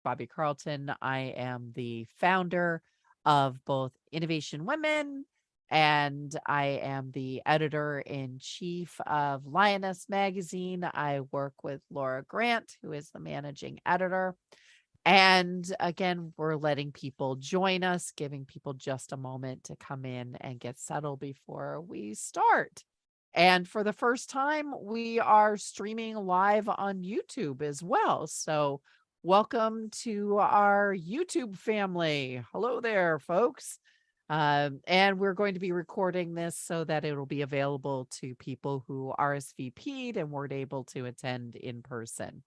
Bobby Carlton. I am the founder of both Innovation Women and I am the editor in chief of Lioness Magazine. I work with Laura Grant, who is the managing editor. And again, we're letting people join us, giving people just a moment to come in and get settled before we start. And for the first time, we are streaming live on YouTube as well. So, welcome to our YouTube family. Hello there, folks. And we're going to be recording this so that it'll be available to people who RSVP'd and weren't able to attend in person.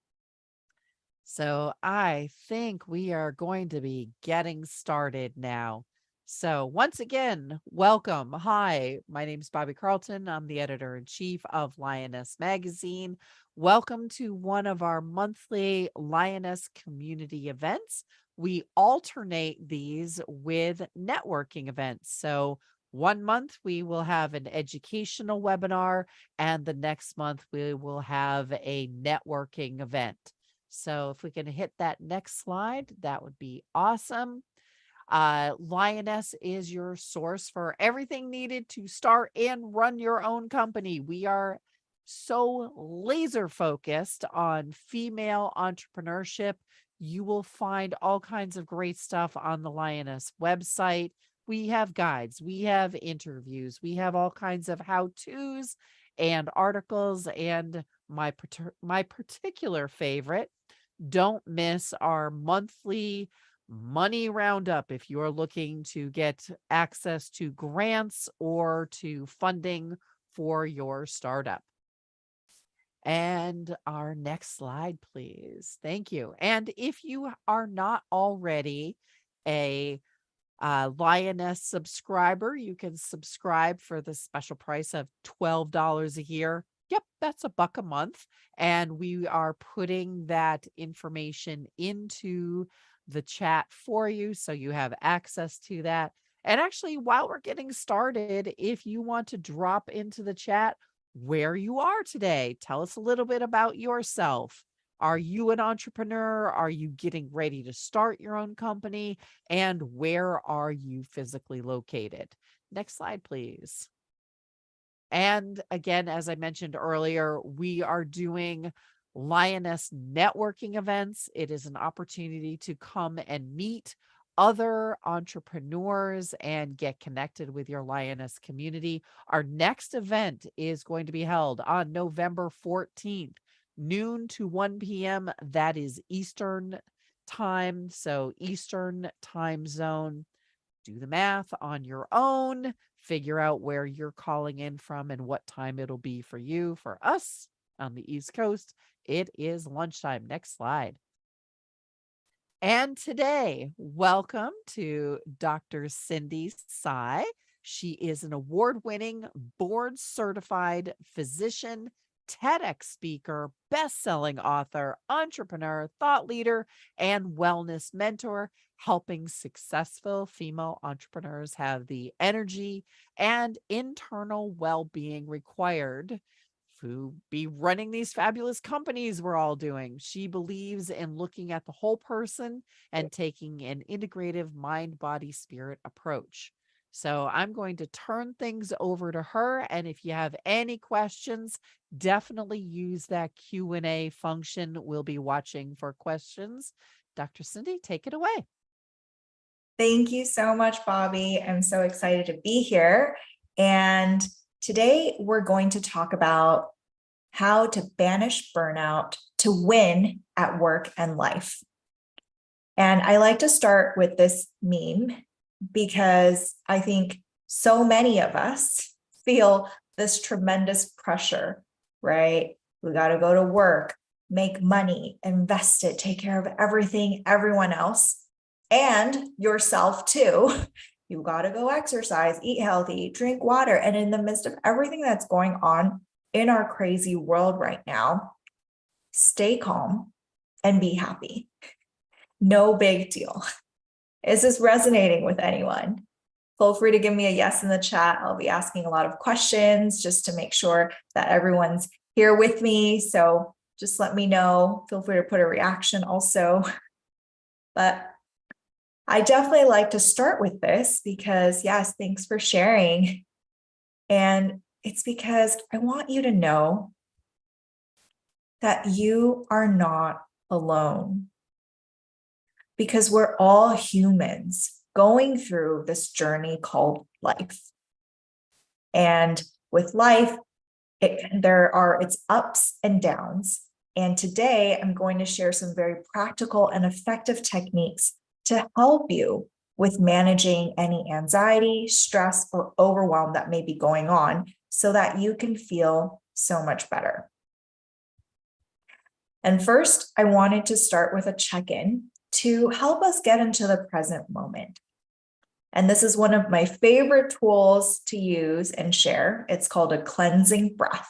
So I think we are going to be getting started now. So once again, welcome. Hi, my name is Bobby Carlton. I'm the editor in chief of Lioness Magazine. Welcome to one of our monthly Lioness community events. We alternate these with networking events. So one month we will have an educational webinar, and the next month we will have a networking event. So if we can hit that next slide, that would be awesome. Lioness is your source for everything needed to start and run your own company. We are so laser focused on female entrepreneurship. You will find all kinds of great stuff on the Lioness website. We have guides, we have interviews, we have all kinds of how-tos and articles, and my particular favorite, don't miss our monthly money roundup if you're looking to get access to grants or to funding for your startup. And our next slide, please. Thank you. And if you are not already a Lioness subscriber, you can subscribe for the special price of $12 a year. Yep, that's $1 a month. And we are putting that information into the chat for you so you have access to that. And actually, while we're getting started, if you want to drop into the chat where you are today, tell us a little bit about yourself. Are you an entrepreneur? Are you getting ready to start your own company? And where are you physically located? Next slide, please. And again, as I mentioned earlier, we are doing Lioness networking events. It is an opportunity to come and meet other entrepreneurs and get connected with your Lioness community. Our next event is going to be held on November 14th, noon to 1 p.m. That is Eastern time. So Eastern time zone. Do the math on your own, figure out where you're calling in from and what time it'll be for you. For us on the East Coast, it is lunchtime. Next slide. And today, welcome to Dr. Cindy Tsai. She is an award-winning, board-certified physician, TEDx speaker, best-selling author, entrepreneur, thought leader, and wellness mentor, helping successful female entrepreneurs have the energy and internal well-being required to be running these fabulous companies we're all doing. She believes in looking at the whole person and taking an integrative mind, body, spirit approach. So I'm going to turn things over to her. And if you have any questions, definitely use that Q&A function. We'll be watching for questions. Dr. Cindy, take it away. Thank you so much, Bobby. I'm so excited to be here. And today we're going to talk about how to banish burnout to win at work and life. And I like to start with this meme because I think so many of us feel this tremendous pressure, right? We got to go to work, make money, invest it, take care of everything, everyone else, and yourself too. You got to go exercise, eat healthy, drink water. And in the midst of everything that's going on in our crazy world right now, stay calm and be happy. No big deal. Is this resonating with anyone? Feel free to give me a yes in the chat. I'll be asking a lot of questions just to make sure that everyone's here with me. So just let me know. Feel free to put a reaction also. But I definitely like to start with this because, yes, thanks for sharing. And it's because I want you to know that you are not alone, because we're all humans going through this journey called life. And with life, there are its ups and downs. And today I'm going to share some very practical and effective techniques to help you with managing any anxiety, stress, or overwhelm that may be going on so that you can feel so much better. And first, I wanted to start with a check-in to help us get into the present moment. And this is one of my favorite tools to use and share. It's called a cleansing breath.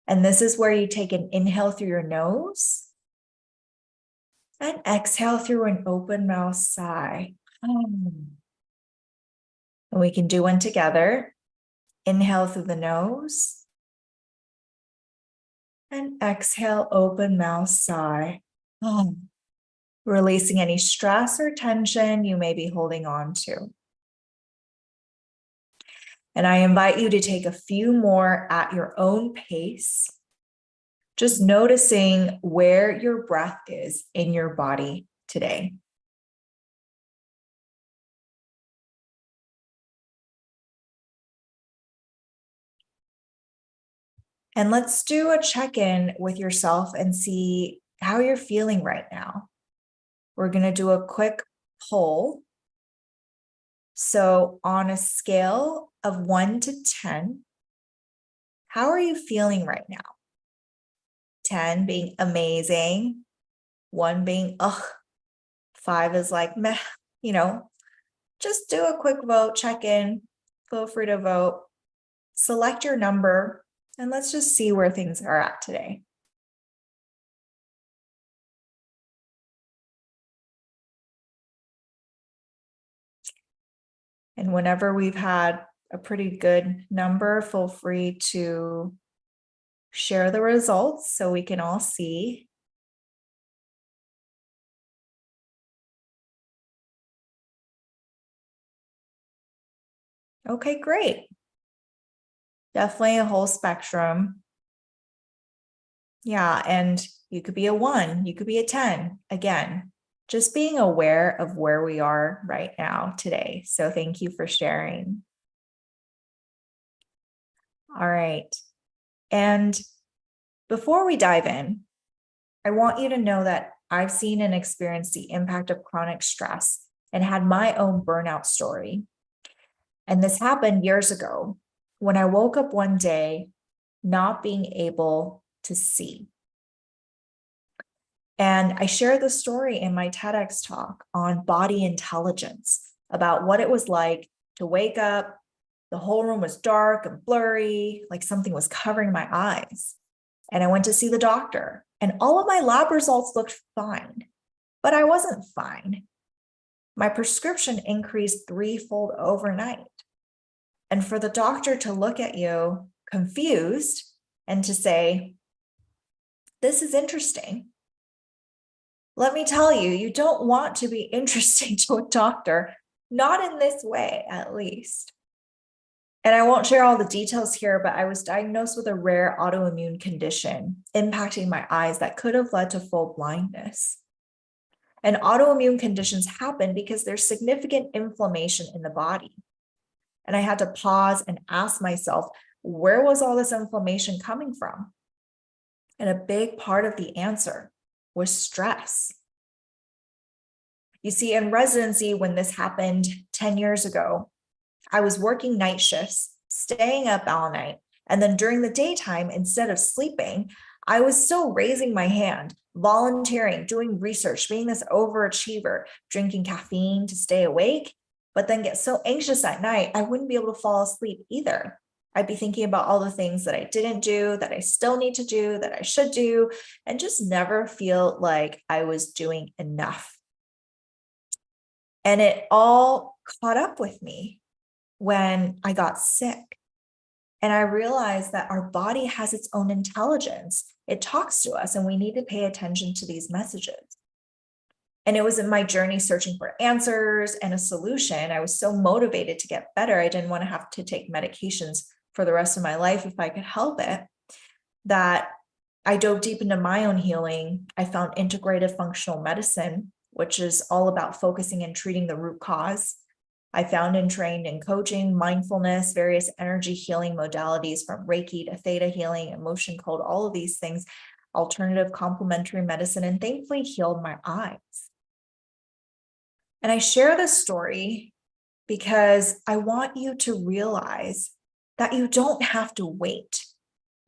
And this is where you take an inhale through your nose and exhale through an open mouth sigh. And we can do one together. Inhale through the nose and exhale, open mouth sigh. Releasing any stress or tension you may be holding on to. And I invite you to take a few more at your own pace, just noticing where your breath is in your body today. And let's do a check-in with yourself and see how you're feeling right now. We're going to do a quick poll. So on a scale of 1 to 10, how are you feeling right now? 10 being amazing, 1 being, ugh, 5 is like, meh, just do a quick vote, check in, feel free to vote, select your number, and let's just see where things are at today. And whenever we've had a pretty good number, feel free to share the results so we can all see. Okay, great. Definitely a whole spectrum. Yeah, and you could be a 1, you could be a 10. Again, just being aware of where we are right now today. So thank you for sharing. All right. And before we dive in, I want you to know that I've seen and experienced the impact of chronic stress and had my own burnout story. And this happened years ago when I woke up one day not being able to see. And I shared the story in my TEDx talk on body intelligence about what it was like to wake up. The whole room was dark and blurry, like something was covering my eyes. And I went to see the doctor, and all of my lab results looked fine, but I wasn't fine. My prescription increased 3-fold overnight. And for the doctor to look at you confused and to say, this is interesting. Let me tell you, you don't want to be interesting to a doctor, not in this way, at least. And I won't share all the details here, but I was diagnosed with a rare autoimmune condition impacting my eyes that could have led to full blindness. And autoimmune conditions happen because there's significant inflammation in the body. And I had to pause and ask myself, where was all this inflammation coming from? And a big part of the answer was stress. You see, in residency, when this happened 10 years ago, I was working night shifts, staying up all night. And then during the daytime, instead of sleeping, I was still raising my hand, volunteering, doing research, being this overachiever, drinking caffeine to stay awake, but then get so anxious at night, I wouldn't be able to fall asleep either. I'd be thinking about all the things that I didn't do, that I still need to do, that I should do, and just never feel like I was doing enough. And it all caught up with me when I got sick. And I realized that our body has its own intelligence. It talks to us, and we need to pay attention to these messages. And it was in my journey searching for answers and a solution. I was so motivated to get better. I didn't want to have to take medications for the rest of my life if I could help it, that I dove deep into my own healing. I found integrative functional medicine, which is all about focusing and treating the root cause. I found and trained in coaching, mindfulness, various energy healing modalities from Reiki to theta healing, emotion code, all of these things, alternative complementary medicine, and thankfully healed my eyes. And I share this story because I want you to realize that you don't have to wait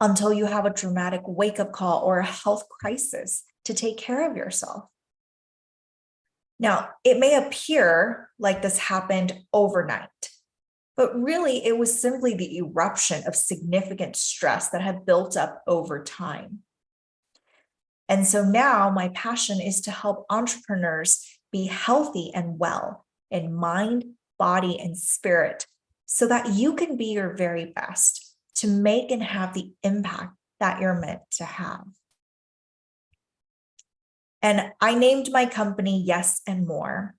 until you have a dramatic wake-up call or a health crisis to take care of yourself. Now, it may appear like this happened overnight, but really it was simply the eruption of significant stress that had built up over time. And so now my passion is to help entrepreneurs be healthy and well in mind, body, and spirit so that you can be your very best to make and have the impact that you're meant to have. And I named my company Yes and More,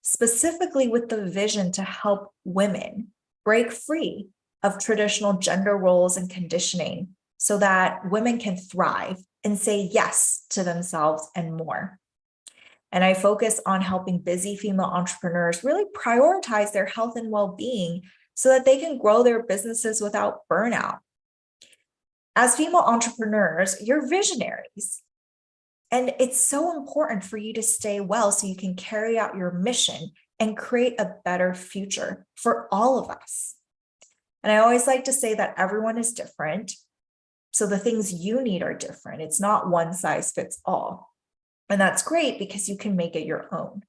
specifically with the vision to help women break free of traditional gender roles and conditioning so that women can thrive and say yes to themselves and more. And I focus on helping busy female entrepreneurs really prioritize their health and well-being so that they can grow their businesses without burnout. As female entrepreneurs, you're visionaries. And it's so important for you to stay well so you can carry out your mission and create a better future for all of us. And I always like to say that everyone is different. So the things you need are different. It's not one size fits all. And that's great because you can make it your own.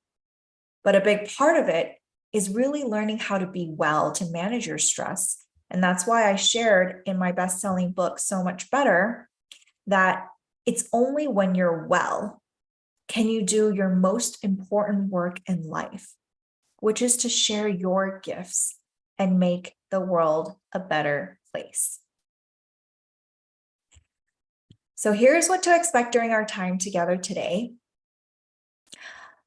But a big part of it is really learning how to be well, to manage your stress. And that's why I shared in my best-selling book, So Much Better, that it's only when you're well can you do your most important work in life, which is to share your gifts and make the world a better place. So here's what to expect during our time together today.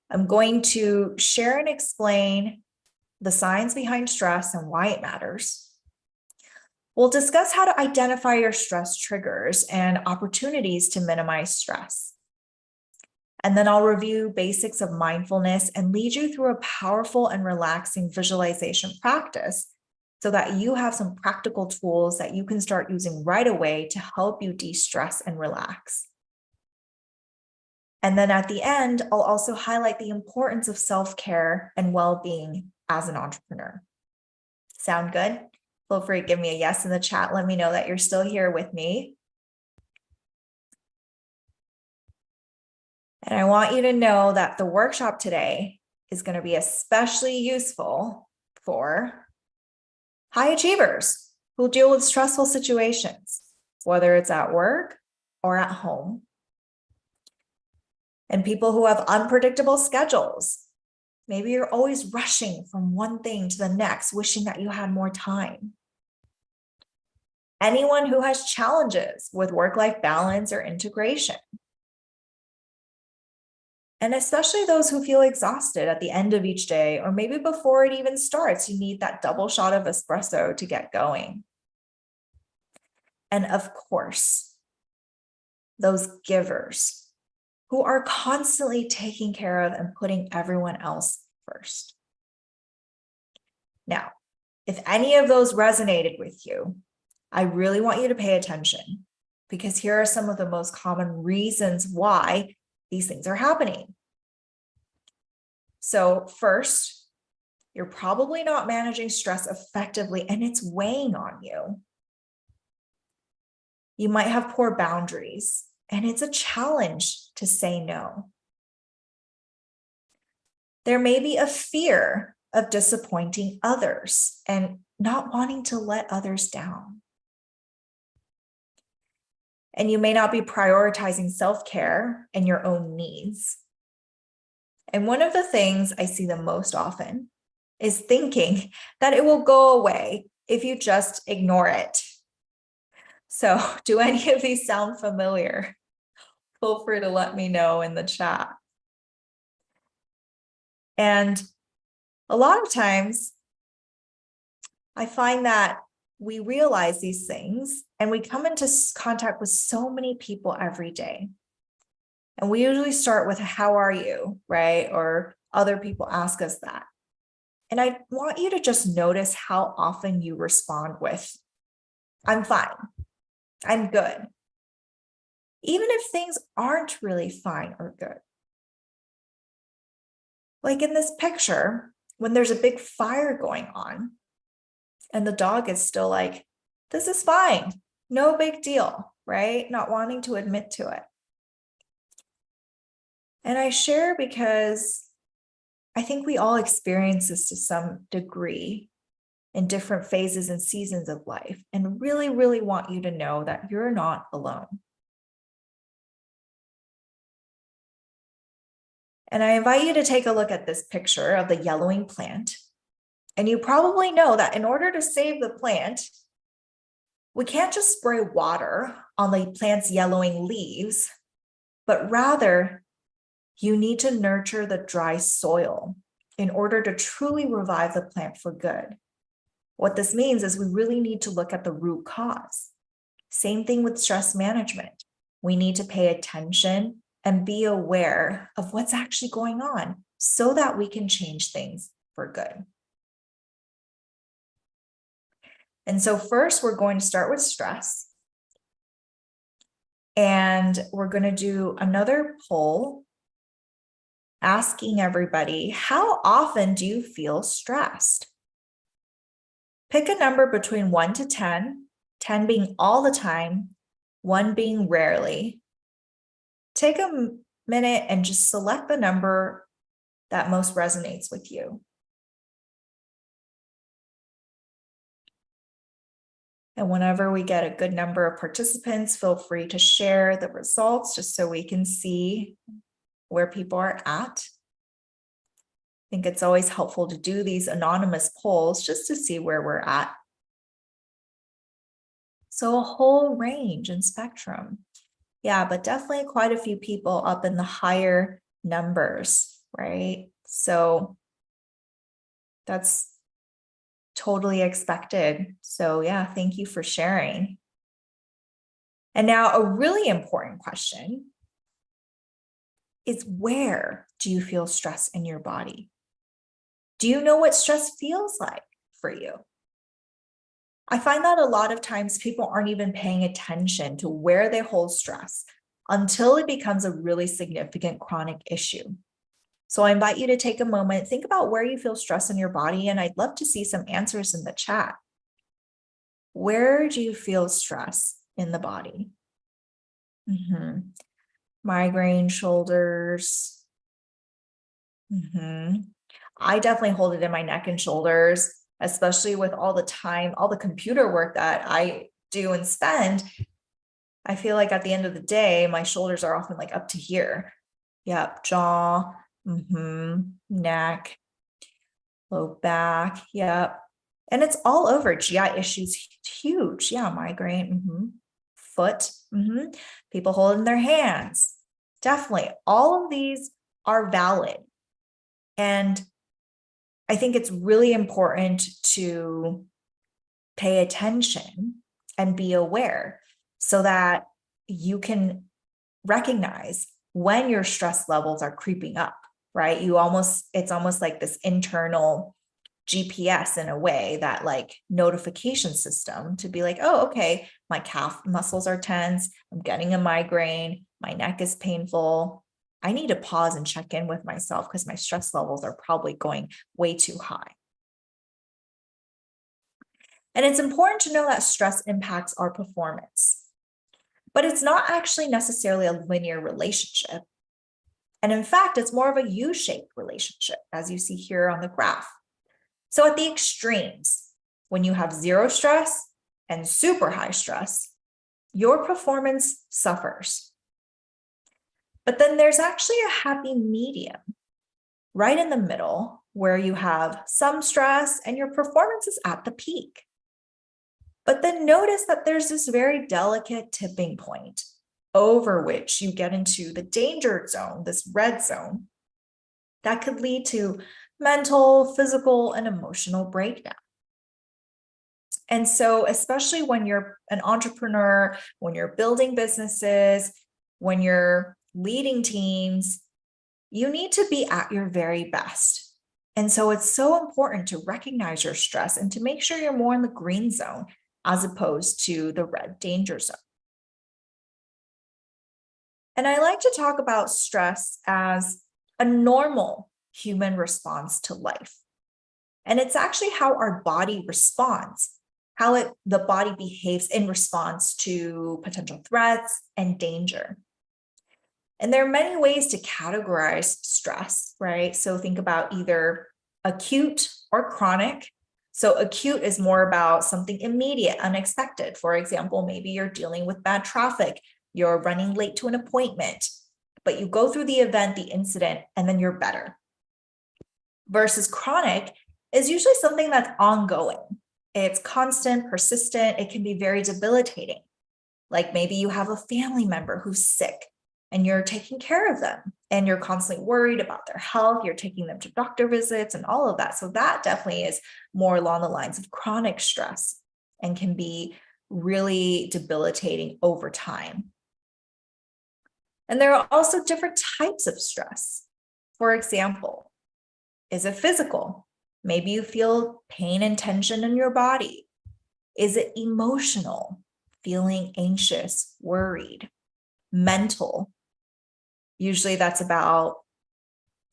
I'm going to share and explain the science behind stress and why it matters. We'll discuss how to identify your stress triggers and opportunities to minimize stress. And then I'll review basics of mindfulness and lead you through a powerful and relaxing visualization practice so that you have some practical tools that you can start using right away to help you de-stress and relax. And then at the end, I'll also highlight the importance of self-care and well-being as an entrepreneur. Sound good? Feel free to give me a yes in the chat. Let me know that you're still here with me. And I want you to know that the workshop today is going to be especially useful for high achievers who deal with stressful situations, whether it's at work or at home. And people who have unpredictable schedules. Maybe you're always rushing from one thing to the next, wishing that you had more time. Anyone who has challenges with work-life balance or integration. And especially those who feel exhausted at the end of each day, or maybe before it even starts, you need that double shot of espresso to get going. And of course, those givers who are constantly taking care of and putting everyone else first. Now, if any of those resonated with you, I really want you to pay attention because here are some of the most common reasons why these things are happening. So first, you're probably not managing stress effectively and it's weighing on you. You might have poor boundaries and it's a challenge to say no. There may be a fear of disappointing others and not wanting to let others down. And you may not be prioritizing self-care and your own needs. And one of the things I see the most often is thinking that it will go away if you just ignore it. So do any of these sound familiar? Feel free to let me know in the chat. And a lot of times I find that we realize these things and we come into contact with so many people every day. And we usually start with, how are you, right? Or other people ask us that. And I want you to just notice how often you respond with, I'm fine, I'm good. Even if things aren't really fine or good. Like in this picture, when there's a big fire going on and the dog is still like, this is fine, no big deal, right? Not wanting to admit to it. And I share because I think we all experience this to some degree in different phases and seasons of life, and really, really want you to know that you're not alone. And I invite you to take a look at this picture of the yellowing plant. And you probably know that in order to save the plant, we can't just spray water on the plant's yellowing leaves, but rather you need to nurture the dry soil in order to truly revive the plant for good. What this means is we really need to look at the root cause. Same thing with stress management. We need to pay attention and be aware of what's actually going on so that we can change things for good. And so first, we're going to start with stress. And we're going to do another poll asking everybody, how often do you feel stressed? Pick a number between 1 to 10, 10 being all the time, 1 being rarely. Take a minute and just select the number that most resonates with you. And whenever we get a good number of participants, feel free to share the results just so we can see where people are at. I think it's always helpful to do these anonymous polls just to see where we're at. So a whole range and spectrum. Yeah, but definitely quite a few people up in the higher numbers, right? So that's totally expected. So yeah, thank you for sharing. And now a really important question is, where do you feel stress in your body? Do you know what stress feels like for you? I find that a lot of times people aren't even paying attention to where they hold stress until it becomes a really significant chronic issue. So I invite you to take a moment, think about where you feel stress in your body, and I'd love to see some answers in the chat. Where do you feel stress in the body? Migraine, shoulders. I definitely hold it in my neck and shoulders, especially with all the time, all the computer work that I do and spend. I feel like at the end of the day, my shoulders are often like up to here. Yep, jaw, neck, low back, yep. And it's all over. GI issues, huge. Yeah, migraine, foot, people holding their hands. Definitely, all of these are valid. And I think it's really important to pay attention and be aware so that you can recognize when your stress levels are creeping up, right? It's almost like this internal GPS in a way, that like notification system to be like, oh, okay, my calf muscles are tense, I'm getting a migraine, my neck is painful. I need to pause and check in with myself because my stress levels are probably going way too high. And it's important to know that stress impacts our performance, but it's not actually necessarily a linear relationship. And in fact, it's more of a U-shaped relationship, as you see here on the graph. So at the extremes, when you have zero stress and super high stress, your performance suffers. But then there's actually a happy medium right in the middle where you have some stress and your performance is at the peak. But then notice that there's this very delicate tipping point over which you get into the danger zone, this red zone, that could lead to mental, physical, and emotional breakdown. And so, especially when you're an entrepreneur, when you're building businesses, when you're leading teams, you need to be at your very best. And so it's so important to recognize your stress and to make sure you're more in the green zone as opposed to the red danger zone. And I like to talk about stress as a normal human response to life. And it's actually how our body responds, how the body behaves in response to potential threats and danger. And there are many ways to categorize stress, right? So think about either acute or chronic. So acute is more about something immediate, unexpected. For example, maybe you're dealing with bad traffic, you're running late to an appointment, but you go through the event, the incident, and then you're better. Versus chronic is usually something that's ongoing. It's constant, persistent. It can be very debilitating. Like maybe you have a family member who's sick and you're taking care of them and you're constantly worried about their health. You're taking them to doctor visits and all of that. So that definitely is more along the lines of chronic stress and can be really debilitating over time. And there are also different types of stress. For example, is it physical? Maybe you feel pain and tension in your body. Is it emotional? Feeling anxious, worried? Mental? Usually that's about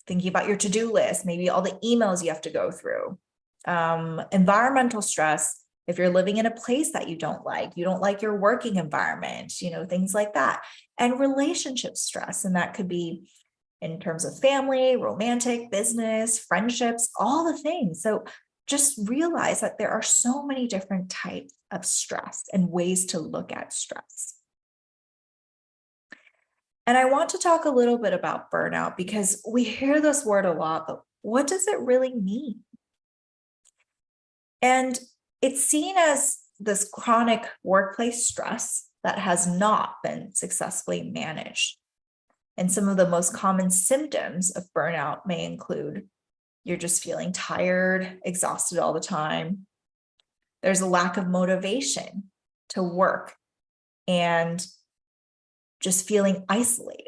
thinking about your to-do list, maybe all the emails you have to go through. Environmental stress, if you're living in a place that you don't like your working environment, things like that. And relationship stress, and that could be in terms of family, romantic, business, friendships, all the things. So just realize that there are so many different types of stress and ways to look at stress. And I want to talk a little bit about burnout because we hear this word a lot, but what does it really mean? And it's seen as this chronic workplace stress that has not been successfully managed. And some of the most common symptoms of burnout may include you're just feeling tired, exhausted all the time. There's a lack of motivation to work and just feeling isolated.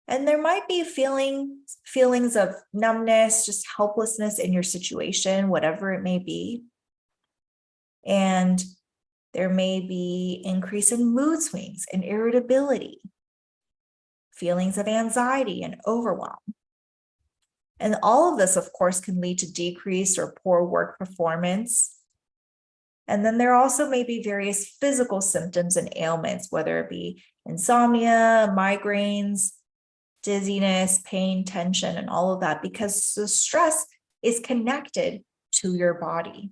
And there might be feelings of numbness, just helplessness in your situation, whatever it may be. And there may be increase in mood swings and irritability, feelings of anxiety and overwhelm. And all of this, of course, can lead to decreased or poor work performance. And then there also may be various physical symptoms and ailments, whether it be insomnia, migraines, dizziness, pain, tension, and all of that, because the stress is connected to your body.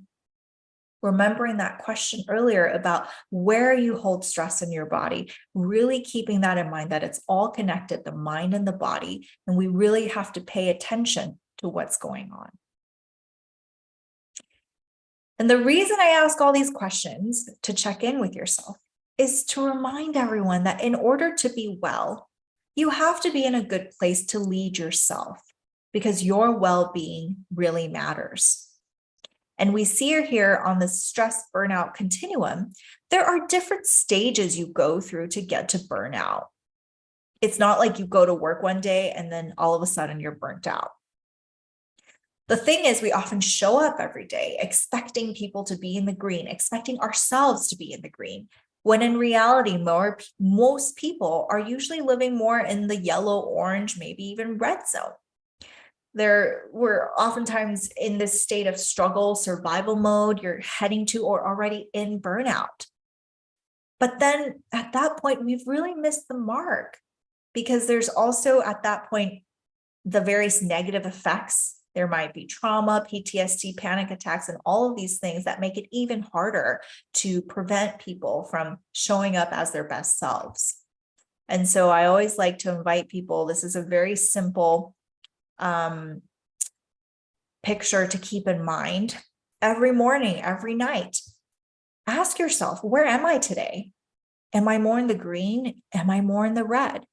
Remembering that question earlier about where you hold stress in your body, really keeping that in mind, that it's all connected, the mind and the body, and we really have to pay attention to what's going on. And the reason I ask all these questions to check in with yourself is to remind everyone that in order to be well, you have to be in a good place to lead yourself because your well-being really matters. And we see here on the stress burnout continuum, there are different stages you go through to get to burnout. It's not like you go to work one day and then all of a sudden you're burnt out. The thing is, we often show up every day expecting people to be in the green, expecting ourselves to be in the green, when in reality, most people are usually living more in the yellow, orange, maybe even red zone. We're oftentimes in this state of struggle, survival mode, you're heading to or already in burnout. But then at that point, we've really missed the mark because there's also at that point, the various negative effects. There might be trauma, PTSD, panic attacks, and all of these things that make it even harder to prevent people from showing up as their best selves. And so I always like to invite people, this is a very simple picture to keep in mind. Every morning, every night, ask yourself, where am I today? Am I more in the green? Am I more in the red?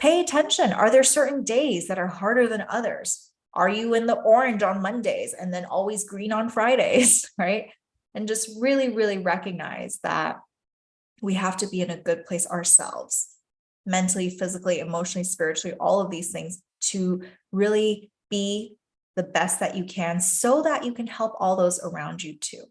Pay attention. Are there certain days that are harder than others? Are you in the orange on Mondays and then always green on Fridays, right? And just really, really recognize that we have to be in a good place ourselves, mentally, physically, emotionally, spiritually, all of these things, to really be the best that you can so that you can help all those around you too.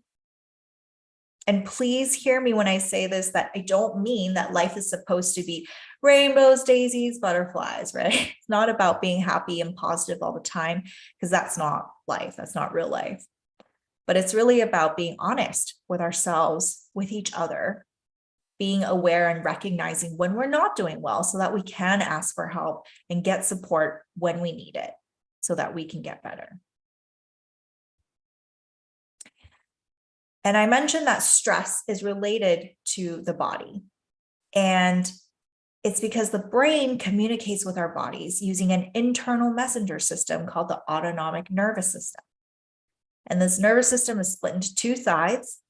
And please hear me when I say this, that I don't mean that life is supposed to be rainbows, daisies, butterflies, right? It's not about being happy and positive all the time, because that's not life. That's not real life. But it's really about being honest with ourselves, with each other, being aware and recognizing when we're not doing well so that we can ask for help and get support when we need it so that we can get better. And I mentioned that stress is related to the body. And it's because the brain communicates with our bodies using an internal messenger system called the autonomic nervous system. And this nervous system is split into two sides.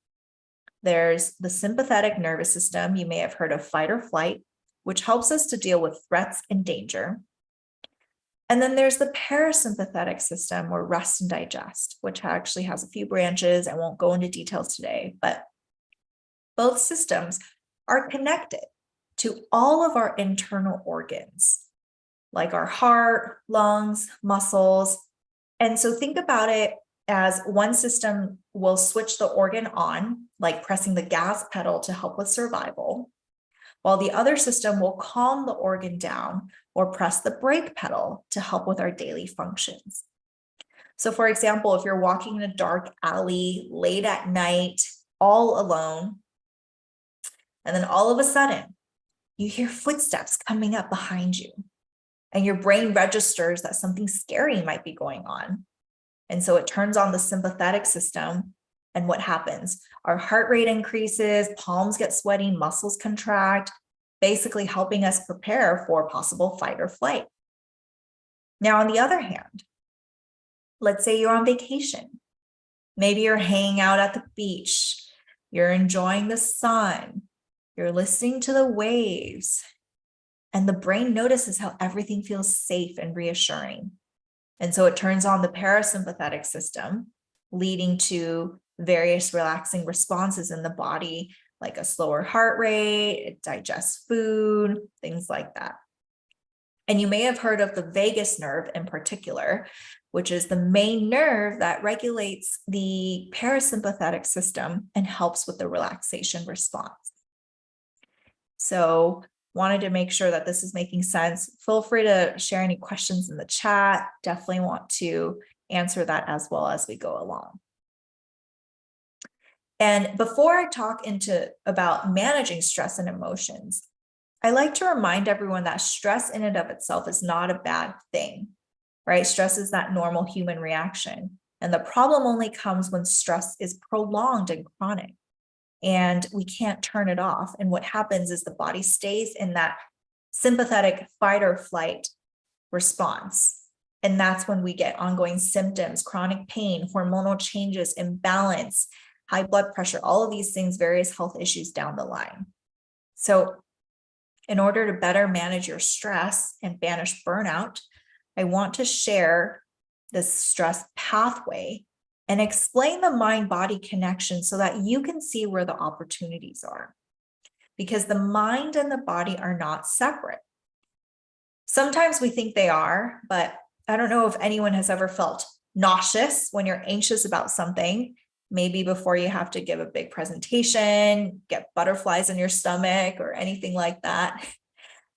There's the sympathetic nervous system. You may have heard of fight or flight, which helps us to deal with threats and danger. And then there's the parasympathetic system, or rest and digest, which actually has a few branches. I won't go into details today, but both systems are connected to all of our internal organs, like our heart, lungs, muscles. And so think about it as one system will switch the organ on, like pressing the gas pedal to help with survival, while the other system will calm the organ down or press the brake pedal to help with our daily functions. So for example, if you're walking in a dark alley late at night, all alone, and then all of a sudden you hear footsteps coming up behind you, and your brain registers that something scary might be going on. And so it turns on the sympathetic system. And what happens? Our heart rate increases, palms get sweaty, muscles contract, basically helping us prepare for possible fight or flight. Now, on the other hand, let's say you're on vacation. Maybe you're hanging out at the beach. You're enjoying the sun. You're listening to the waves. And the brain notices how everything feels safe and reassuring. And so it turns on the parasympathetic system, leading to various relaxing responses in the body, like a slower heart rate, it digests food, things like that. And you may have heard of the vagus nerve in particular, which is the main nerve that regulates the parasympathetic system and helps with the relaxation response. So wanted to make sure that this is making sense. Feel free to share any questions in the chat. Definitely want to answer that as well as we go along. And before I talk about managing stress and emotions, I like to remind everyone that stress in and of itself is not a bad thing, right? Stress is that normal human reaction. And the problem only comes when stress is prolonged and chronic, and we can't turn it off. And what happens is the body stays in that sympathetic fight or flight response. And that's when we get ongoing symptoms, chronic pain, hormonal changes, imbalance, high blood pressure, all of these things, various health issues down the line. So in order to better manage your stress and banish burnout, I want to share this stress pathway and explain the mind-body connection so that you can see where the opportunities are. Because the mind and the body are not separate. Sometimes we think they are, but I don't know if anyone has ever felt nauseous when you're anxious about something, maybe before you have to give a big presentation, get butterflies in your stomach or anything like that.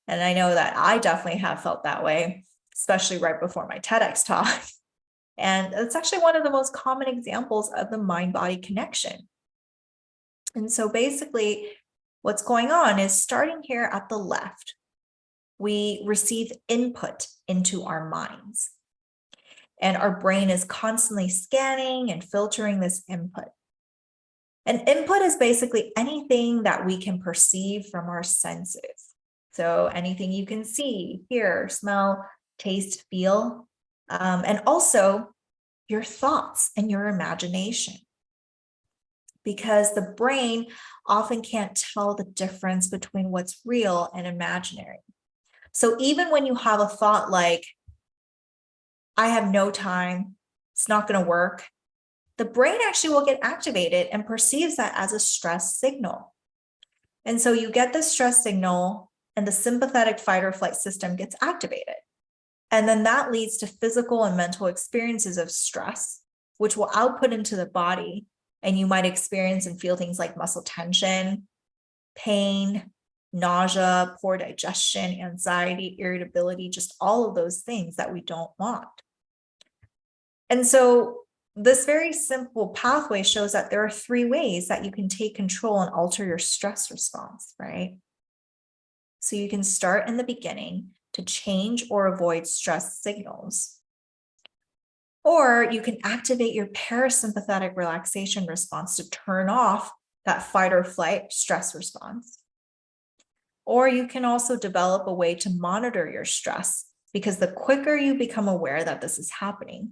And I know that I definitely have felt that way, especially right before my TEDx talk. And it's actually one of the most common examples of the mind-body connection. And so basically what's going on is, starting here at the left, we receive input into our minds. And our brain is constantly scanning and filtering this input. And input is basically anything that we can perceive from our senses. So anything you can see, hear, smell, taste, feel, and also your thoughts and your imagination. Because the brain often can't tell the difference between what's real and imaginary. So even when you have a thought like, I have no time, it's not going to work, the brain actually will get activated and perceives that as a stress signal. And so you get the stress signal and the sympathetic fight or flight system gets activated. And then that leads to physical and mental experiences of stress, which will output into the body. And you might experience and feel things like muscle tension, pain, nausea, poor digestion, anxiety, irritability, just all of those things that we don't want. And so this very simple pathway shows that there are 3 ways that you can take control and alter your stress response, right? So you can start in the beginning to change or avoid stress signals. Or you can activate your parasympathetic relaxation response to turn off that fight or flight stress response. Or you can also develop a way to monitor your stress, because the quicker you become aware that this is happening,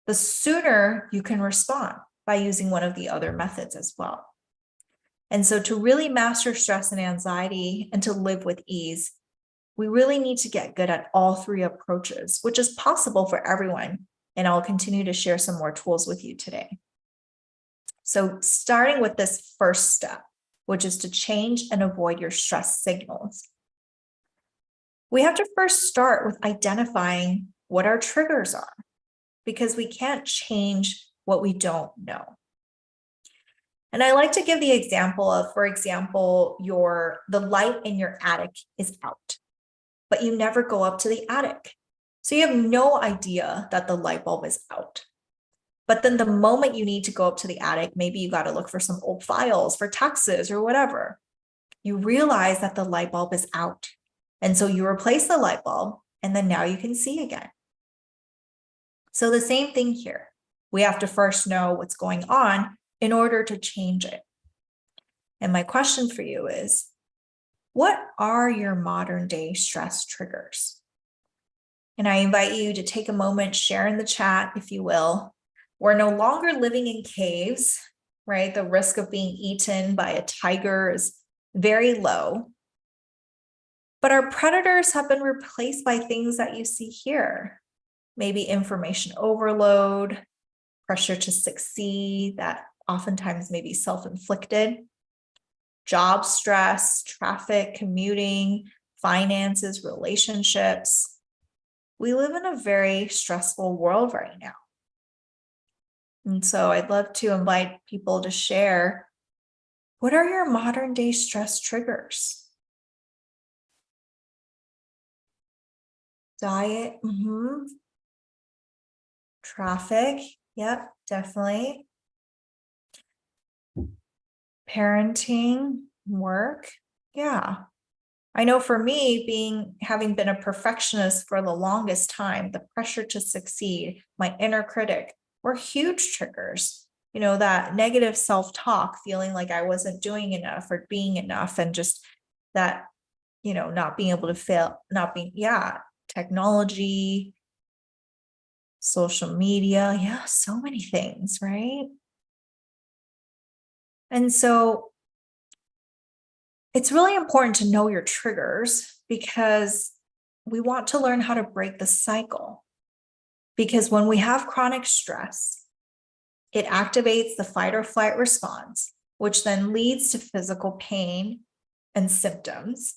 the sooner you can respond by using one of the other methods as well. And so to really master stress and anxiety and to live with ease, we really need to get good at all 3 approaches, which is possible for everyone. And I'll continue to share some more tools with you today. So starting with this first step, which is to change and avoid your stress signals. We have to first start with identifying what our triggers are, because we can't change what we don't know. And I like to give the example of, for example, the light in your attic is out, but you never go up to the attic. So you have no idea that the light bulb is out. But then the moment you need to go up to the attic, maybe you got to look for some old files for taxes or whatever, you realize that the light bulb is out. And so you replace the light bulb, and then now you can see again. So the same thing here. We have to first know what's going on in order to change it. And my question for you is, what are your modern day stress triggers? And I invite you to take a moment, share in the chat, if you will. We're no longer living in caves, right? The risk of being eaten by a tiger is very low. But our predators have been replaced by things that you see here. Maybe information overload, pressure to succeed that oftentimes may be self-inflicted, job stress, traffic, commuting, finances, relationships. We live in a very stressful world right now. And so I'd love to invite people to share, what are your modern day stress triggers? Diet, traffic, yep, definitely. Parenting, work, yeah. I know for me, having been a perfectionist for the longest time, the pressure to succeed, my inner critic, were huge triggers. You know, that negative self-talk, feeling like I wasn't doing enough or being enough, and just that, not being able to fail, technology, social media, so many things, right? And so it's really important to know your triggers, because we want to learn how to break the cycle. Because when we have chronic stress, it activates the fight or flight response, which then leads to physical pain and symptoms,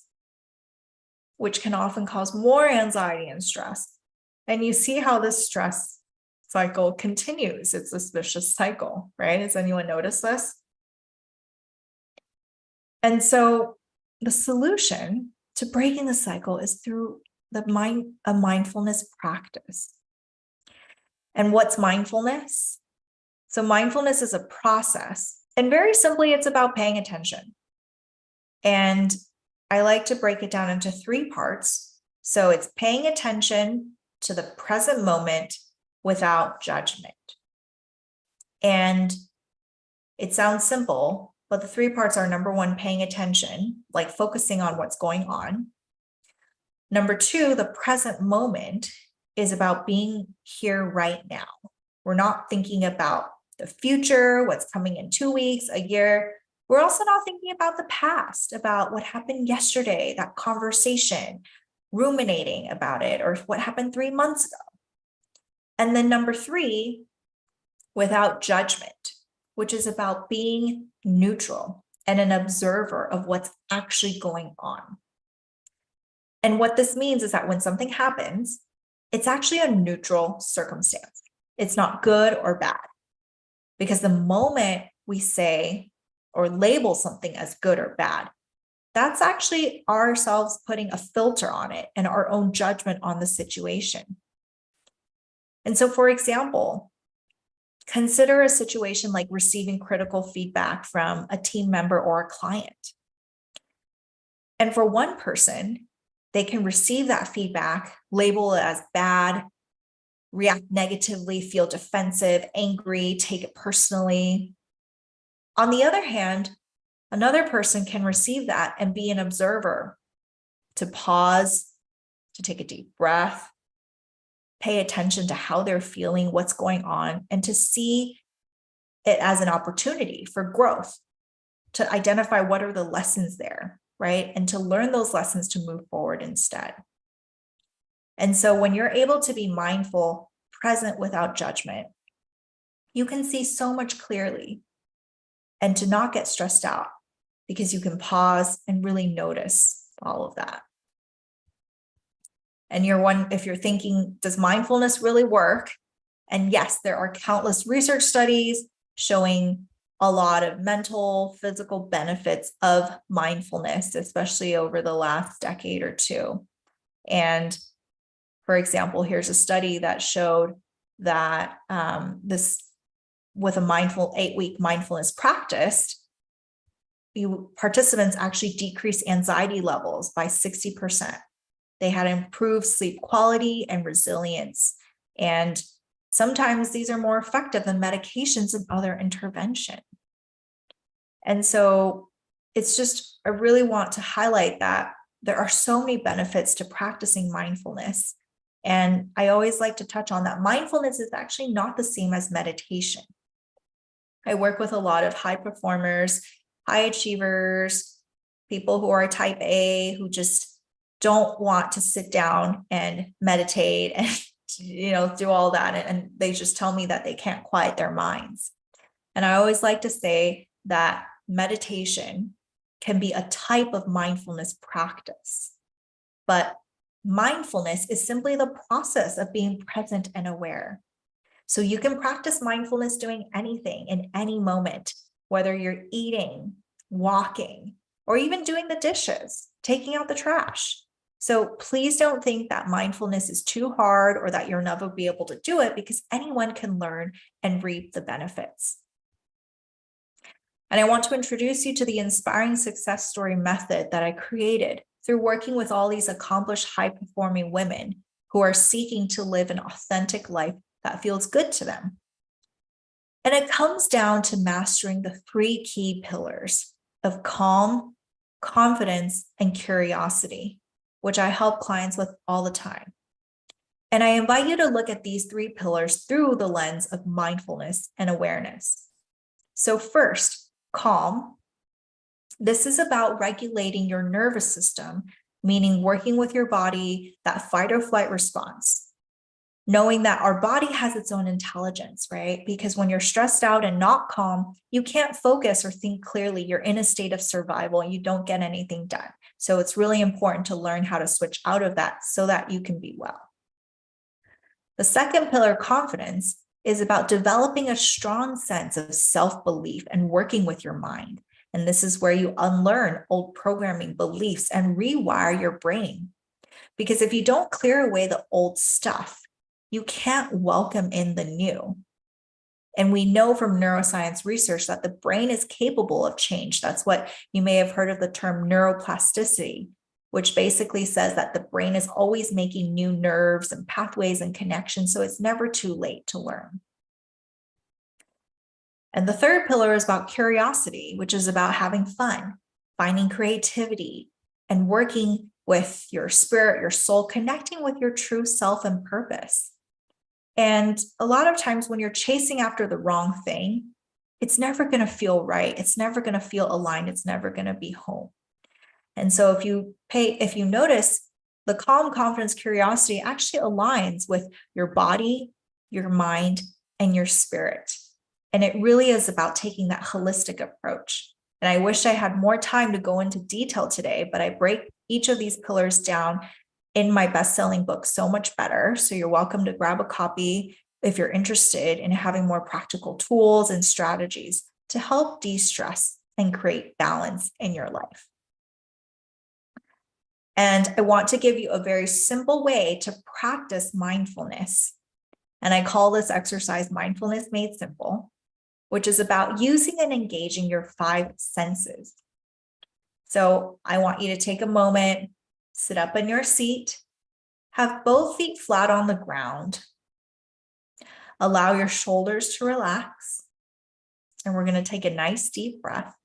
which can often cause more anxiety and stress. And you see how this stress cycle continues. It's this vicious cycle, right? Has anyone noticed this? And so the solution to breaking the cycle is through a mindfulness practice. And what's mindfulness? So mindfulness is a process, and very simply, it's about paying attention. And I like to break it down into 3 parts. So it's paying attention to the present moment without judgment. And it sounds simple, but the 3 parts are: number 1, paying attention, like focusing on what's going on. Number 2, the present moment is about being here right now. We're not thinking about the future, what's coming in 2 weeks, a year. We're also not thinking about the past, about what happened yesterday, that conversation. ruminating about it or what happened 3 months ago. And then number 3, without judgment, which is about being neutral and an observer of what's actually going on. And what this means is that when something happens, it's actually a neutral circumstance. It's not good or bad. Because the moment we say or label something as good or bad, that's actually ourselves putting a filter on it and our own judgment on the situation. And so, for example, consider a situation like receiving critical feedback from a team member or a client. And for one person, they can receive that feedback, label it as bad, react negatively, feel defensive, angry, take it personally. On the other hand, another person can receive that and be an observer, to pause, to take a deep breath, pay attention to how they're feeling, what's going on, and to see it as an opportunity for growth, to identify what are the lessons there, right? And to learn those lessons to move forward instead. And so when you're able to be mindful, present without judgment, you can see so much clearly and to not get stressed out because you can pause and really notice all of that. And if you're thinking, does mindfulness really work? And yes, there are countless research studies showing a lot of mental, physical benefits of mindfulness, especially over the last decade or two. And for example, here's a study that showed that with a 8-week mindfulness practice, participants actually decreased anxiety levels by 60%. They had improved sleep quality and resilience. And sometimes these are more effective than medications and other intervention. And so I really want to highlight that there are so many benefits to practicing mindfulness. And I always like to touch on that mindfulness is actually not the same as meditation. I work with a lot of high performers, high achievers, people who are type A, who just don't want to sit down and meditate and do all that. And they just tell me that they can't quiet their minds. And I always like to say that meditation can be a type of mindfulness practice, but mindfulness is simply the process of being present and aware. So you can practice mindfulness doing anything in any moment, whether you're eating, walking, or even doing the dishes, taking out the trash. So please don't think that mindfulness is too hard or that you'll never be able to do it, because anyone can learn and reap the benefits. And I want to introduce you to the inspiring success story method that I created through working with all these accomplished, high-performing women who are seeking to live an authentic life that feels good to them. And it comes down to mastering the 3 key pillars of calm, confidence, and curiosity, which I help clients with all the time. And I invite you to look at these 3 pillars through the lens of mindfulness and awareness. So first, calm. This is about regulating your nervous system, meaning working with your body, that fight or flight response. Knowing that our body has its own intelligence, right? Because when you're stressed out and not calm, you can't focus or think clearly. You're in a state of survival and you don't get anything done. So it's really important to learn how to switch out of that so that you can be well. The second pillar, confidence, is about developing a strong sense of self-belief and working with your mind. And this is where you unlearn old programming beliefs and rewire your brain. Because if you don't clear away the old stuff, you can't welcome in the new. And we know from neuroscience research that the brain is capable of change. That's what you may have heard of the term neuroplasticity, which basically says that the brain is always making new nerves and pathways and connections, so it's never too late to learn. And the third pillar is about curiosity, which is about having fun, finding creativity, and working with your spirit, your soul, connecting with your true self and purpose. And a lot of times when you're chasing after the wrong thing, it's never going to feel right. It's never going to feel aligned. It's never going to be home. And so if you notice, the calm, confidence, curiosity actually aligns with your body, your mind, and your spirit. And it really is about taking that holistic approach. And I wish I had more time to go into detail today, but I break each of these pillars down in my best-selling book, So Much Better. So you're welcome to grab a copy if you're interested in having more practical tools and strategies to help de-stress and create balance in your life. And I want to give you a very simple way to practice mindfulness. And I call this exercise Mindfulness Made Simple, which is about using and engaging your 5 senses. So I want you to take a moment, sit up in your seat, have both feet flat on the ground, allow your shoulders to relax, and we're going to take a nice deep breath.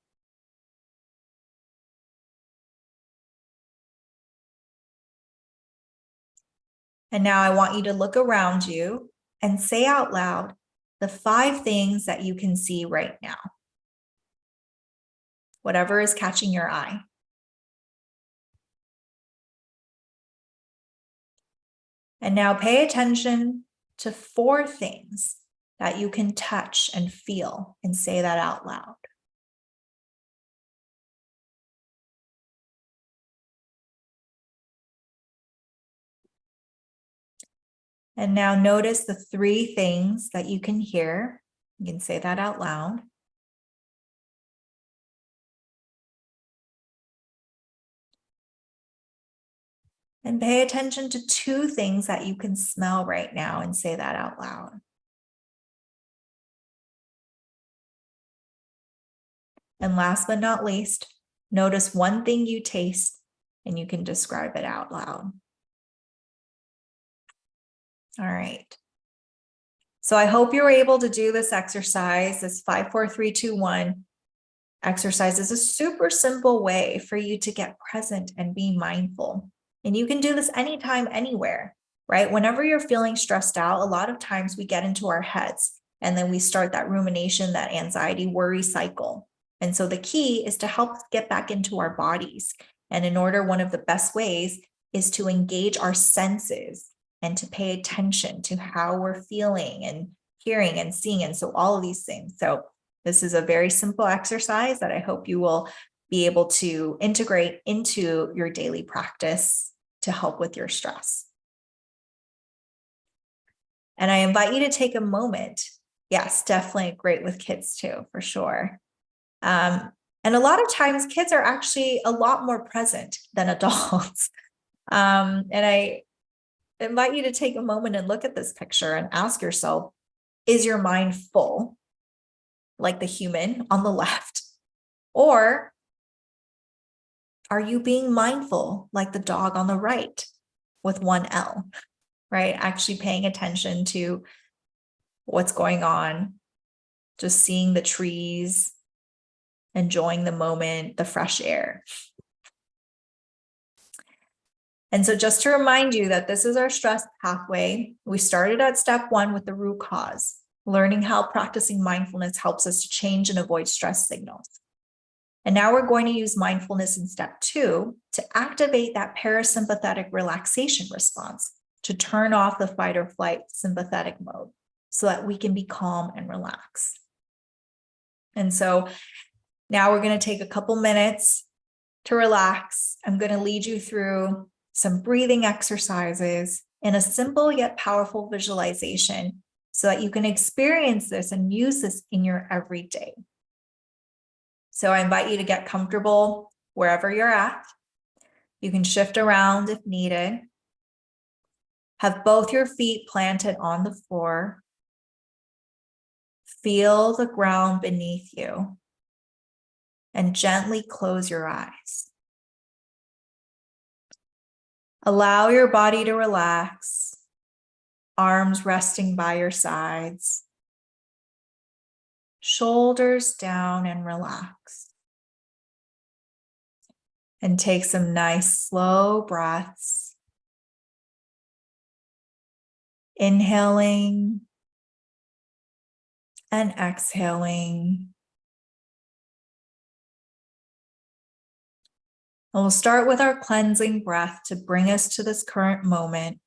And now I want you to look around you and say out loud the 5 things that you can see right now, whatever is catching your eye. And now pay attention to 4 things that you can touch and feel, and say that out loud. And now notice the 3 things that you can hear. You can say that out loud. And pay attention to 2 things that you can smell right now, and say that out loud. And last but not least, notice 1 thing you taste, and you can describe it out loud. All right. So I hope you were able to do this exercise, this 5, 4, 3, 2, 1 exercise is a super simple way for you to get present and be mindful. And you can do this anytime, anywhere, right? Whenever you're feeling stressed out, a lot of times we get into our heads and then we start that rumination, that anxiety, worry cycle. And so the key is to help us get back into our bodies. And in order, one of the best ways is to engage our senses and to pay attention to how we're feeling and hearing and seeing. And so all of these things. So this is a very simple exercise that I hope you will be able to integrate into your daily practice to help with your stress. And I invite you to take a moment. Yes, definitely great with kids too, for sure. And a lot of times kids are actually a lot more present than adults. And I invite you to take a moment and look at this picture and ask yourself, is your mind full, like the human on the left? Or are you being mindful, like the dog on the right, with 1 L, right? Actually paying attention to what's going on, just seeing the trees, enjoying the moment, the fresh air. And so just to remind you that this is our stress pathway. We started at step 1 with the root cause, learning how practicing mindfulness helps us to change and avoid stress signals. And now we're going to use mindfulness in step 2 to activate that parasympathetic relaxation response, to turn off the fight or flight sympathetic mode so that we can be calm and relaxed. And so now we're going to take a couple minutes to relax. I'm going to lead you through some breathing exercises and a simple yet powerful visualization so that you can experience this and use this in your everyday. So I invite you to get comfortable wherever you're at. You can shift around if needed. Have both your feet planted on the floor. Feel the ground beneath you. And gently close your eyes. Allow your body to relax, arms resting by your sides, shoulders down and relax. And take some nice slow breaths. Inhaling and exhaling. And we'll start with our cleansing breath to bring us to this current moment.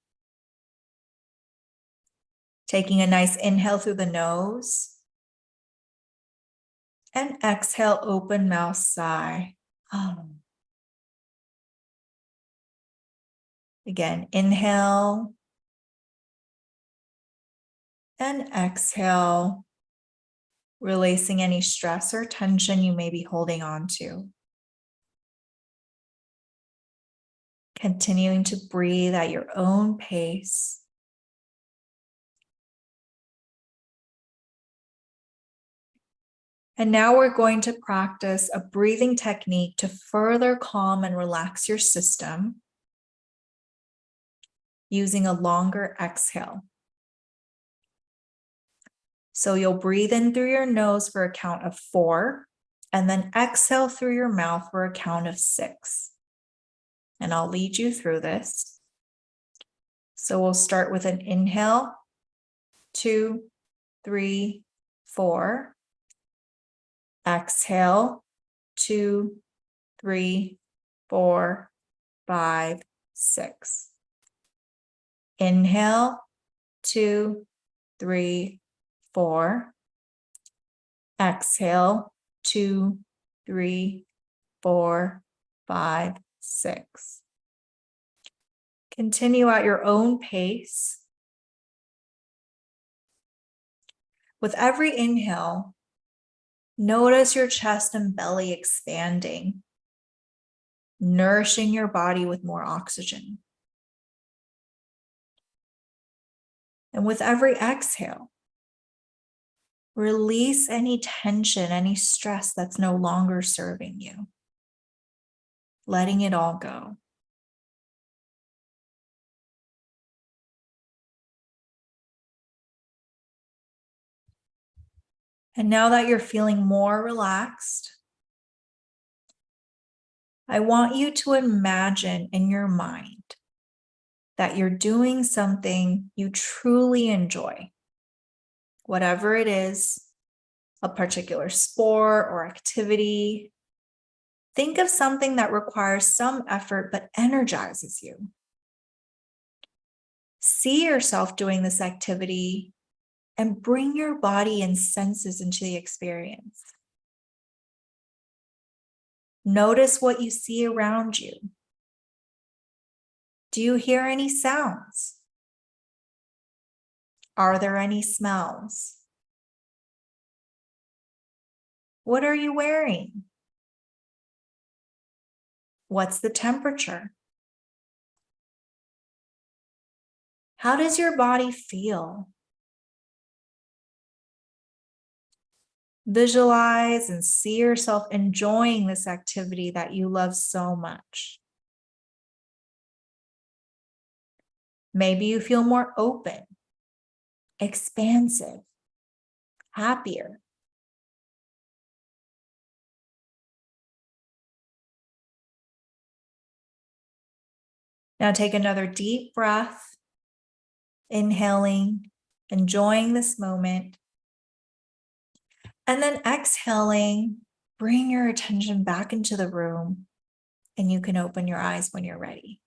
Taking a nice inhale through the nose. And exhale, open mouth, sigh. Again, inhale. And exhale, releasing any stress or tension you may be holding on to. Continuing to breathe at your own pace. And now we're going to practice a breathing technique to further calm and relax your system using a longer exhale. So you'll breathe in through your nose for a count of 4, and then exhale through your mouth for a count of 6. And I'll lead you through this. So we'll start with an inhale, 2, 3, 4. Exhale, 2, 3, 4, 5, 6. Inhale, 2, 3, 4. Exhale, 2, 3, 4, 5, 6. Continue at your own pace. With every inhale, notice your chest and belly expanding, nourishing your body with more oxygen. And with every exhale, release any tension, any stress that's no longer serving you, letting it all go. And now that you're feeling more relaxed, I want you to imagine in your mind that you're doing something you truly enjoy. Whatever it is, a particular sport or activity. Think of something that requires some effort but energizes you. See yourself doing this activity and bring your body and senses into the experience. Notice what you see around you. Do you hear any sounds? Are there any smells? What are you wearing? What's the temperature? How does your body feel? Visualize and see yourself enjoying this activity that you love so much. Maybe you feel more open, expansive, happier. Now take another deep breath, inhaling, enjoying this moment. And then exhaling, bring your attention back into the room, and you can open your eyes when you're ready.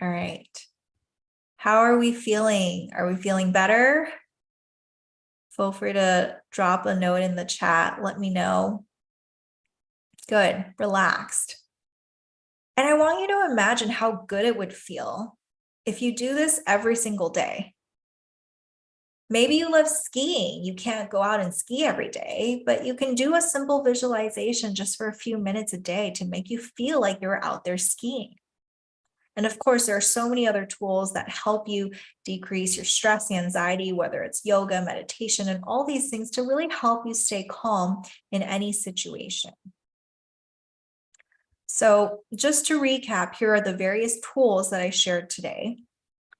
All right. How are we feeling? Are we feeling better? Feel free to drop a note in the chat. Let me know. Good, relaxed. And I want you to imagine how good it would feel if you do this every single day. Maybe you love skiing. You can't go out and ski every day, but you can do a simple visualization just for a few minutes a day to make you feel like you're out there skiing. And of course, there are so many other tools that help you decrease your stress, anxiety, whether it's yoga, meditation, and all these things to really help you stay calm in any situation. So just to recap, here are the various tools that I shared today.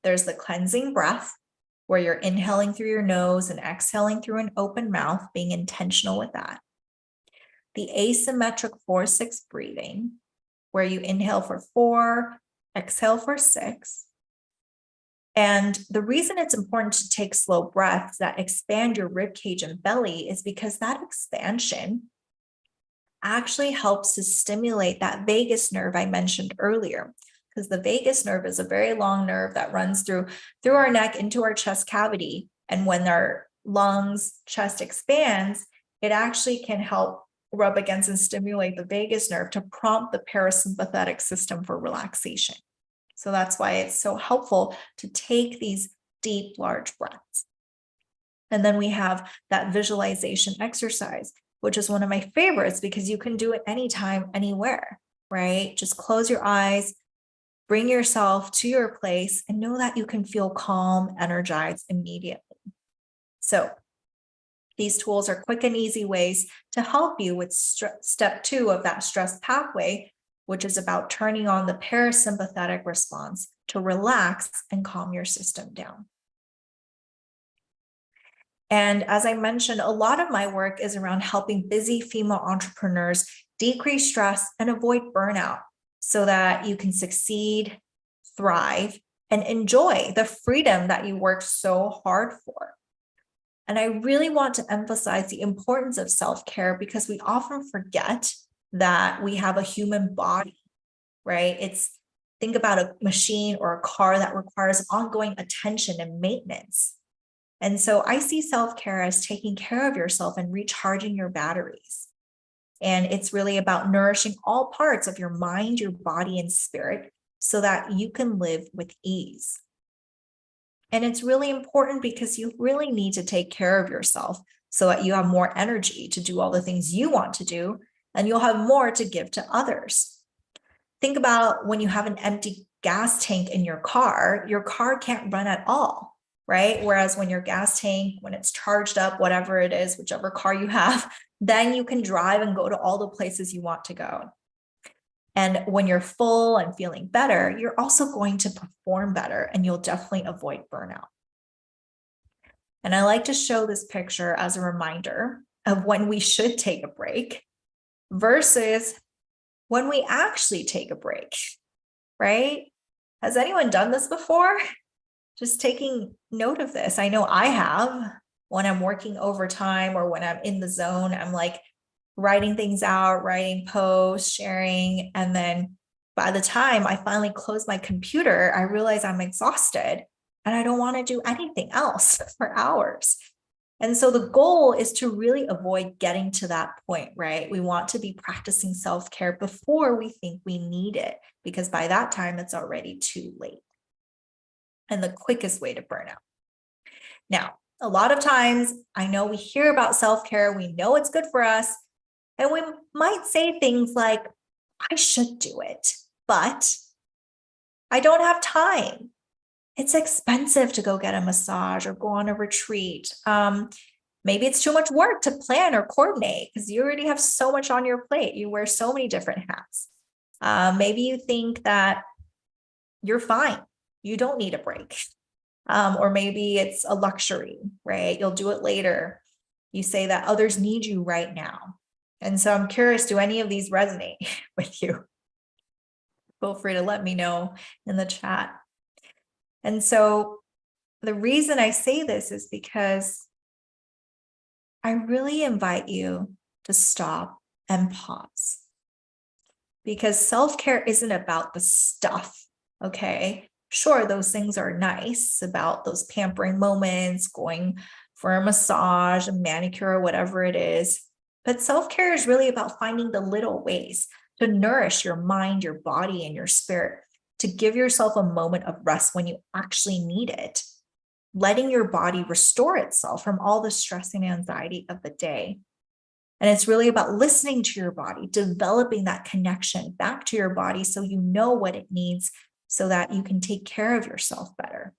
There's the cleansing breath, where you're inhaling through your nose and exhaling through an open mouth, being intentional with that. The asymmetric 4-6 breathing, where you inhale for 4, exhale for 6. And the reason it's important to take slow breaths that expand your rib cage and belly is because that expansion actually helps to stimulate that vagus nerve I mentioned earlier, because the vagus nerve is a very long nerve that runs through our neck into our chest cavity. And when our lungs, chest expands, it actually can help rub against and stimulate the vagus nerve to prompt the parasympathetic system for relaxation. So that's why it's so helpful to take these deep, large breaths. And then we have that visualization exercise, which is one of my favorites because you can do it anytime, anywhere, right? Just close your eyes, bring yourself to your place, and know that you can feel calm, energized immediately. So these tools are quick and easy ways to help you with step 2 of that stress pathway, which is about turning on the parasympathetic response to relax and calm your system down. And as I mentioned, a lot of my work is around helping busy female entrepreneurs decrease stress and avoid burnout so that you can succeed, thrive, and enjoy the freedom that you work so hard for. And I really want to emphasize the importance of self-care because we often forget that we have a human body, right? Think about a machine or a car that requires ongoing attention and maintenance. And so I see self-care as taking care of yourself and recharging your batteries. And it's really about nourishing all parts of your mind, your body, and spirit so that you can live with ease. And it's really important because you really need to take care of yourself so that you have more energy to do all the things you want to do, and you'll have more to give to others. Think about when you have an empty gas tank in your car can't run at all, right? Whereas when your gas tank, when it's charged up, whatever it is, whichever car you have, then you can drive and go to all the places you want to go. And when you're full and feeling better, you're also going to perform better and you'll definitely avoid burnout. And I like to show this picture as a reminder of when we should take a break versus when we actually take a break, right? Has anyone done this before? Just taking note of this. I know I have. When I'm working overtime or when I'm in the zone, I'm like writing things out, writing posts, sharing. And then by the time I finally close my computer, I realize I'm exhausted and I don't want to do anything else for hours. And so the goal is to really avoid getting to that point, right? We want to be practicing self-care before we think we need it, because by that time it's already too late. And the quickest way to burn out. Now, a lot of times I know we hear about self-care, we know it's good for us, and we might say things like, I should do it, but I don't have time. It's expensive to go get a massage or go on a retreat. Maybe it's too much work to plan or coordinate because you already have so much on your plate. You wear so many different hats. Maybe you think that you're fine. You don't need a break. Or maybe it's a luxury, right? You'll do it later. You say that others need you right now. And so I'm curious, do any of these resonate with you? Feel free to let me know in the chat. And so the reason I say this is because I really invite you to stop and pause. Because self-care isn't about the stuff, okay? Sure, those things are nice, about those pampering moments, going for a massage, a manicure, whatever it is. But self-care is really about finding the little ways to nourish your mind, your body, and your spirit, to give yourself a moment of rest when you actually need it, letting your body restore itself from all the stress and anxiety of the day. And it's really about listening to your body, developing that connection back to your body so you know what it needs so that you can take care of yourself better.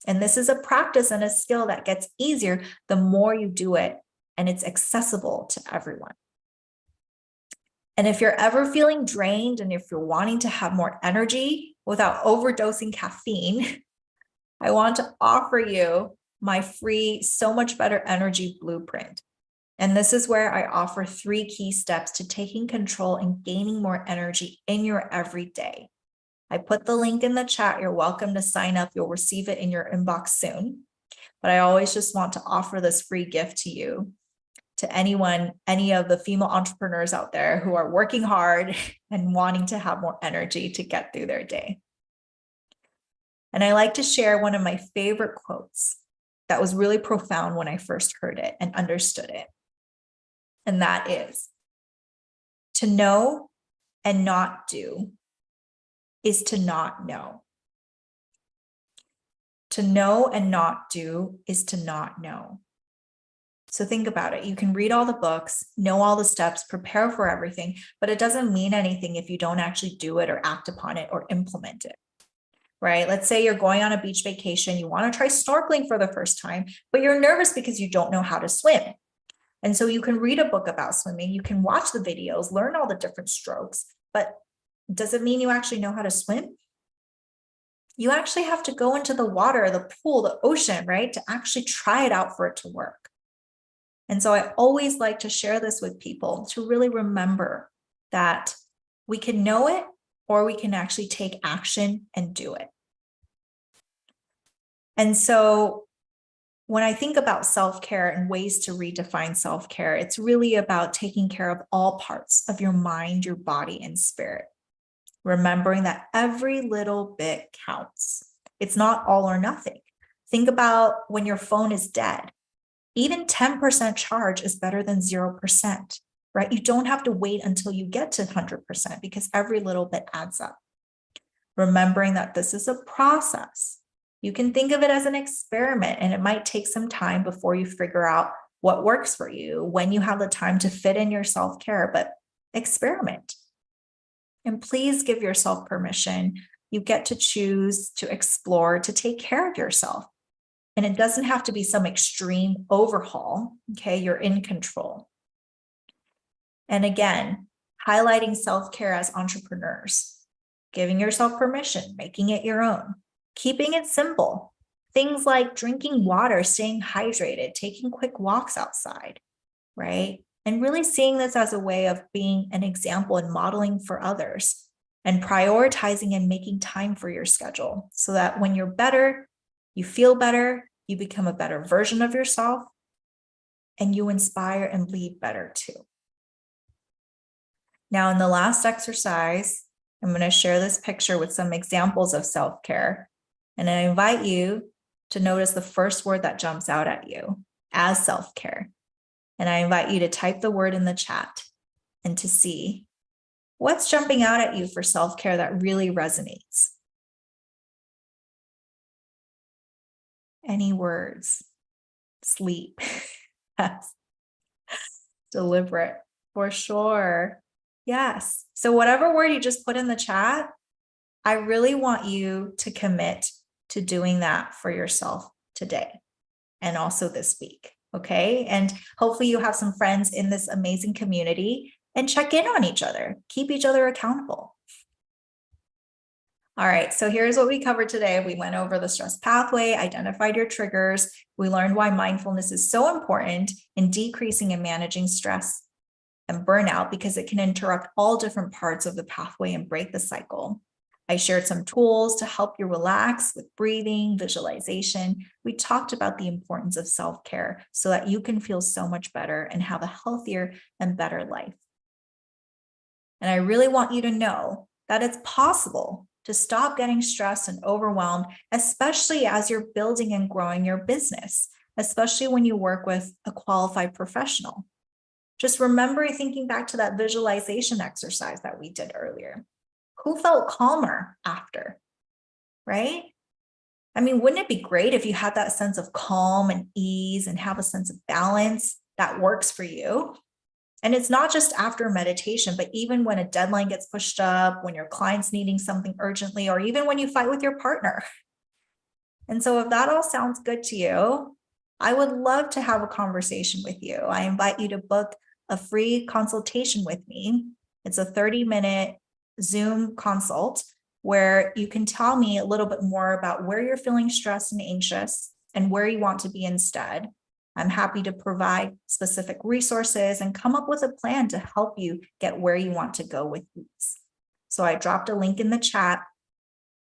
And this is a practice and a skill that gets easier the more you do it, and it's accessible to everyone. And if you're ever feeling drained and if you're wanting to have more energy without overdosing caffeine, I want to offer you my free So Much Better Energy Blueprint. And this is where I offer 3 key steps to taking control and gaining more energy in your everyday. I put the link in the chat. You're welcome to sign up. You'll receive it in your inbox soon. But I always just want to offer this free gift to you to anyone, any of the female entrepreneurs out there who are working hard and wanting to have more energy to get through their day. And I like to share one of my favorite quotes that was really profound when I first heard it and understood it. And that is, to know and not do is to not know. To know and not do is to not know. So think about it. You can read all the books, know all the steps, prepare for everything, but it doesn't mean anything if you don't actually do it or act upon it or implement it, right? Let's say you're going on a beach vacation, you want to try snorkeling for the first time, but you're nervous because you don't know how to swim. And so you can read a book about swimming, you can watch the videos, learn all the different strokes, but does it mean you actually know how to swim? You actually have to go into the water, the pool, the ocean, right? To actually try it out for it to work. And so I always like to share this with people to really remember that we can know it or we can actually take action and do it. And so when I think about self-care and ways to redefine self-care, it's really about taking care of all parts of your mind, your body, and spirit. Remembering that every little bit counts. It's not all or nothing. Think about when your phone is dead. Even 10% charge is better than 0%, right? You don't have to wait until you get to 100% because every little bit adds up. Remembering that this is a process. You can think of it as an experiment, and it might take some time before you figure out what works for you, when you have the time to fit in your self-care, but experiment. And please give yourself permission. You get to choose to explore, to take care of yourself. And it doesn't have to be some extreme overhaul, okay? You're in control. And again, highlighting self-care as entrepreneurs, giving yourself permission, making it your own, keeping it simple. Things like drinking water, staying hydrated, taking quick walks outside, right? And really seeing this as a way of being an example and modeling for others, and prioritizing and making time for your schedule so that when you're better, you feel better, you become a better version of yourself, and you inspire and lead better too. Now, in the last exercise, I'm going to share this picture with some examples of self-care. And I invite you to notice the first word that jumps out at you as self-care. And I invite you to type the word in the chat and to see what's jumping out at you for self-care that really resonates. Any words? Sleep. Yes. Deliberate, for sure. Yes. So whatever word you just put in the chat, I really want you to commit to doing that for yourself today and also this week. Okay. And hopefully you have some friends in this amazing community and check in on each other, keep each other accountable. All right, so here's what we covered today. We went over the stress pathway, identified your triggers. We learned why mindfulness is so important in decreasing and managing stress and burnout because it can interrupt all different parts of the pathway and break the cycle. I shared some tools to help you relax with breathing, visualization. We talked about the importance of self-care so that you can feel so much better and have a healthier and better life. And I really want you to know that it's possible to stop getting stressed and overwhelmed, especially as you're building and growing your business, especially when you work with a qualified professional. Just remember thinking back to that visualization exercise that we did earlier. Who felt calmer after, right? I mean, wouldn't it be great if you had that sense of calm and ease and have a sense of balance that works for you? And it's not just after meditation, but even when a deadline gets pushed up, when your client's needing something urgently, or even when you fight with your partner. And so if that all sounds good to you, I would love to have a conversation with you. I invite you to book a free consultation with me. It's a 30-minute Zoom consult where you can tell me a little bit more about where you're feeling stressed and anxious and where you want to be instead. I'm happy to provide specific resources and come up with a plan to help you get where you want to go with these. So I dropped a link in the chat.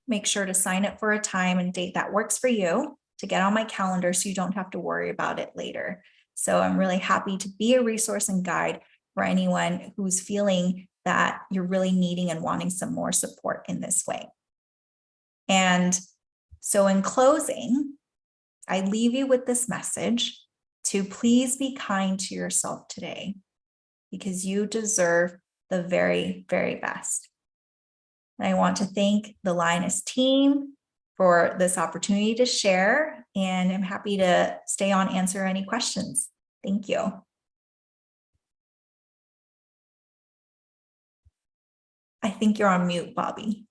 Make sure to sign up for a time and date that works for you to get on my calendar so you don't have to worry about it later. So I'm really happy to be a resource and guide for anyone who's feeling that you're really needing and wanting some more support in this way. And so in closing, I leave you with this message to please be kind to yourself today, because you deserve the very, very best. And I want to thank the Lioness team for this opportunity to share, and I'm happy to stay on, answer any questions. Thank you. I think you're on mute, Bobby.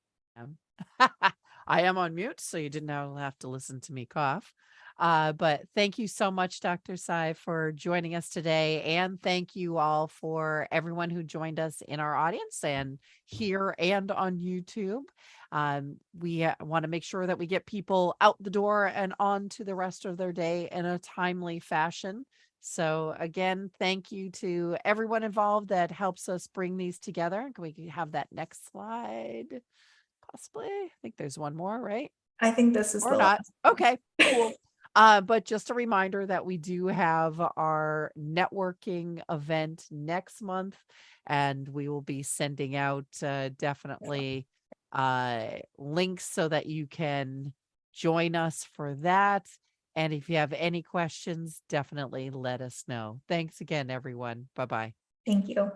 I am on mute, so you didn't have to listen to me cough. But thank you so much, Dr. Tsai, for joining us today. And thank you all for everyone who joined us in our audience and here and on YouTube. We want to make sure that we get people out the door and on to the rest of their day in a timely fashion. So again, thank you to everyone involved that helps us bring these together. Can we have that next slide? Possibly. I think there's one more, right? I think this is Or the not. last. Okay, cool. But just a reminder that we do have our networking event next month, and we will be sending out definitely links so that you can join us for that. And if you have any questions, definitely let us know. Thanks again, everyone. Bye-bye. Thank you.